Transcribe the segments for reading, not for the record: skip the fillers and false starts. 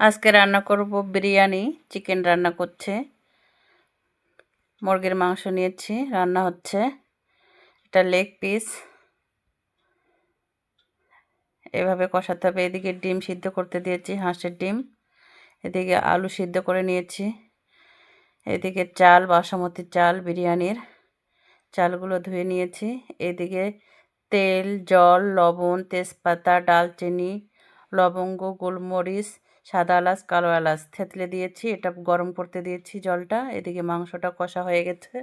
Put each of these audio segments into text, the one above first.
আজকে রান্না করব বিরিয়ানি। চিকেন রান্না করছে, মুরগির মাংস নিয়েছি, রান্না হচ্ছে। এটা লেগ পিস, এভাবে কষাতে হবে। এদিকে ডিম সিদ্ধ করতে দিয়েছি, হাঁসের ডিম। এদিকে আলু সিদ্ধ করে নিয়েছি। এদিকে চাল, বাসমতি চাল, বিরিয়ানির চালগুলো ধুয়ে নিয়েছি। এদিকে তেল, জল, লবণ, তেজপাতা, ডালচিনি, লবঙ্গ, গোলমরিচ, সাদা এলাচ, কালো এলাচ থেতলে দিয়েছি। এটা গরম করতে দিয়েছি জলটা। এদিকে মাংসটা কষা হয়ে গেছে।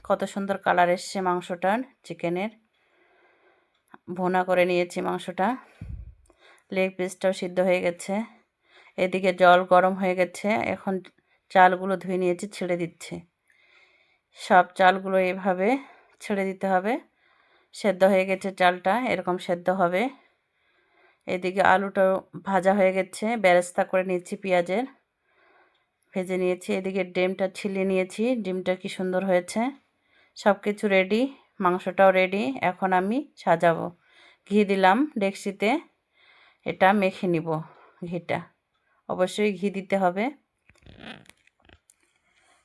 কত সুন্দর কালার এসছে মাংসটার। চিকেনের ভুনা করে নিয়েছি মাংসটা। লেগ পিসটাও সিদ্ধ হয়ে গেছে। এদিকে জল গরম হয়ে গেছে। এখন চালগুলো ধুয়ে নিয়েছি, ছেড়ে দিচ্ছি। সব চালগুলো এভাবে ছেড়ে দিতে হবে। সেদ্ধ হয়ে গেছে চালটা, এরকম সেদ্ধ হবে। এদিকে আলুটাও ভাজা হয়ে গেছে, বেরেস্তা করে নিয়েছি পেঁয়াজের, ভেজে নিয়েছি। এদিকে ডিমটা ছিলে নিয়েছি, ডিমটা কি সুন্দর হয়েছে। সব কিছু রেডি, মাংসটাও রেডি। এখন আমি সাজাবো। ঘি দিলাম ডেকচিতে, এটা মেখে নিব। ঘিটা অবশ্যই ঘি দিতে হবে।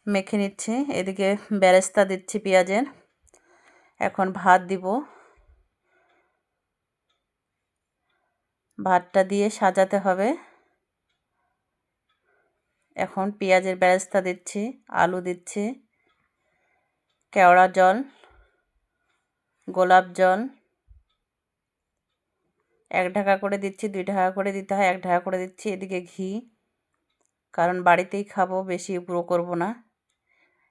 মেখে নিচ্ছি। এদিকে বেরেস্তা দিচ্ছি পেঁয়াজের। এখন ভাত দিব। ভাতটা দিয়ে সাজাতে হবে। এখন পেঁয়াজের বেরেস্তা দিচ্ছি, আলু দিচ্ছি, কেওড়া জল, গোলাপ জল। 1 ঢাকা করে দিচ্ছি, 2 ঢাকা করে দিতে হয়, 1 ঢাকা করে দিচ্ছি। এদিকে ঘি, কারণ বাড়িতেই খাবো, বেশি গুঁড়ো করব না।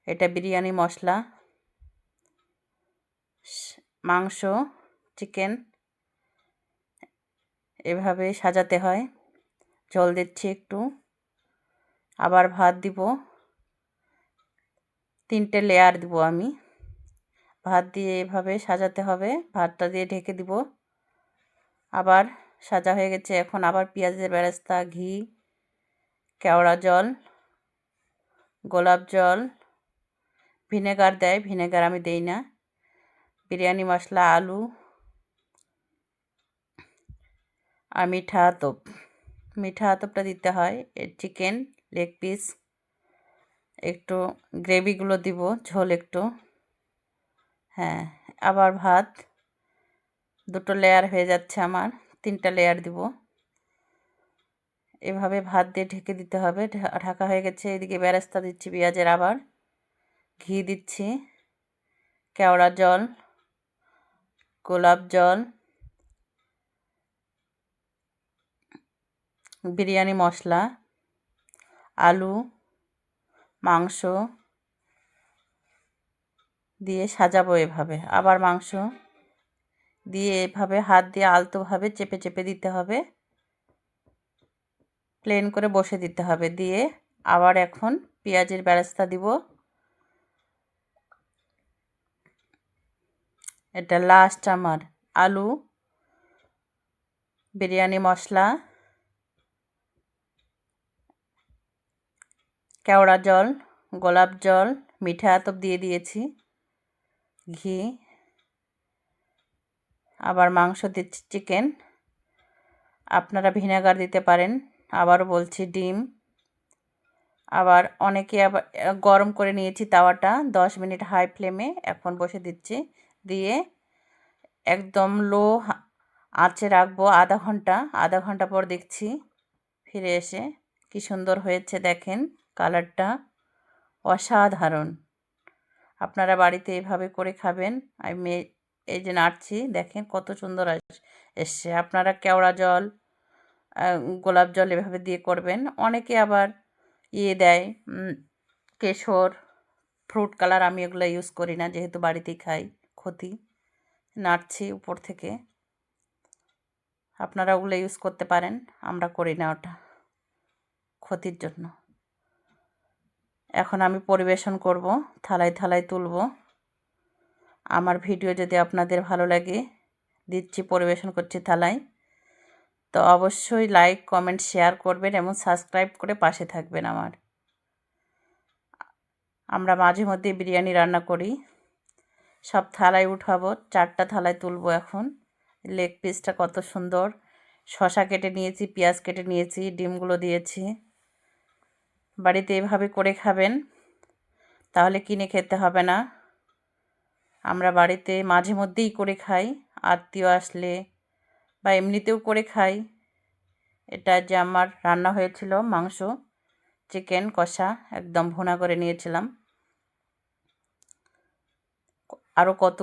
এটা বিরিয়ানি মশলা। মাংস, চিকেন এভাবে সাজাতে হয়। জল দিচ্ছি একটু, আবার ভাত দিব। 3টে লেয়ার দিব আমি। ভাত দিয়ে এভাবে সাজাতে হবে। ভাতটা দিয়ে ঢেকে দিব। আবার সাজা হয়ে গেছে। এখন আবার পেঁয়াজের বেরেস্তা, ঘি, কেওড়া জল, গোলাপ জল, ভিনেগার দেয়, ভিনেগার আমি দেই না। বিরিয়ানি মশলা, আলু আর মিঠা আতপ। মিঠা আতপটা দিতে হয়। চিকেন লেগ পিস, একটু গ্রেভিগুলো দিব, ঝোল একটু। হ্যাঁ, আবার ভাত 2টো লেয়ার হয়ে যাচ্ছে আমার। 3টা লেয়ার দিব। এভাবে ভাত দিয়ে ঢেকে দিতে হবে। ঢাকা হয়ে গেছে। এদিকে বেরেস্তা দিচ্ছি পেঁয়াজের, আবার ঘি দিচ্ছি, কেওড়া জল, গোলাপ জল, বিরিয়ানি মশলা, আলু, মাংস দিয়ে সাজাবো এভাবে। আবার মাংস দিয়ে এভাবে হাত দিয়ে আলতোভাবে চেপে চেপে দিতে হবে, প্লেন করে বসে দিতে হবে। দিয়ে আবার এখন পেঁয়াজের বেরেস্তা দিব। এটা লাস্ট আমার। আলু, বিরিয়ানি মশলা, কেওড়া জল, গোলাপ জল, মিঠা আতপ দিয়ে দিয়েছি, ঘি, আবার মাংস দিচ্ছি চিকেন। আপনারা ভিনেগার দিতে পারেন। আবারও বলছি ডিম। আবার অনেকে আবার গরম করে নিয়েছি তাওয়াটা, 10 মিনিট হাই ফ্লেমে এখন বসে দিচ্ছি। দিয়ে একদম লো আঁচে রাখবো আধা ঘন্টা। আধা ঘন্টা পর দেখছি, ফিরে এসে কি সুন্দর হয়েছে দেখেন, কালারটা অসাধারণ। আপনারা বাড়িতে এভাবে করে খাবেন। আমি এই যে নাড়ছি, দেখেন কত সুন্দর এসছে। আপনারা কেওড়া জল, গোলাপ জল এভাবে দিয়ে করবেন। অনেকে আবার দেয় কেশর, ফ্রুট কালার। আমি এগুলো ইউজ করি না, যেহেতু বাড়িতেই খাই। ক্ষতি, নাড়ছি উপর থেকে। আপনারা ওগুলো ইউজ করতে পারেন, আমরা করি না, ওটা ক্ষতির জন্য। এখন আমি পরিবেশন করব, থালায় থালায় তুলব। আমার ভিডিও যদি আপনাদের ভালো লাগে, দিচ্ছি, পরিবেশন করছি থালায়। তো অবশ্যই লাইক, কমেন্ট, শেয়ার করবেন এবং সাবস্ক্রাইব করে পাশে থাকবেন আমার। আমরা মাঝে মধ্যে বিরিয়ানি রান্না করি। সব থালায় উঠাবো, 4টা থালায় তুলবো এখন। লেগ পিসটা কত সুন্দর, শসা কেটে নিয়েছি, পেঁয়াজ কেটে নিয়েছি, ডিমগুলো দিয়েছি। বাড়িতে এভাবে করে খাবেন, তাহলে কিনে খেতে হবে না। আমরা বাড়িতে মাঝে মধ্যেই করে খাই, আত্মীয় আসলে বা এমনিতেও করে খাই। এটা যে আমার রান্না হয়েছিল মাংস, চিকেন কষা, একদম ভুনা করে নিয়েছিলাম। আরও কত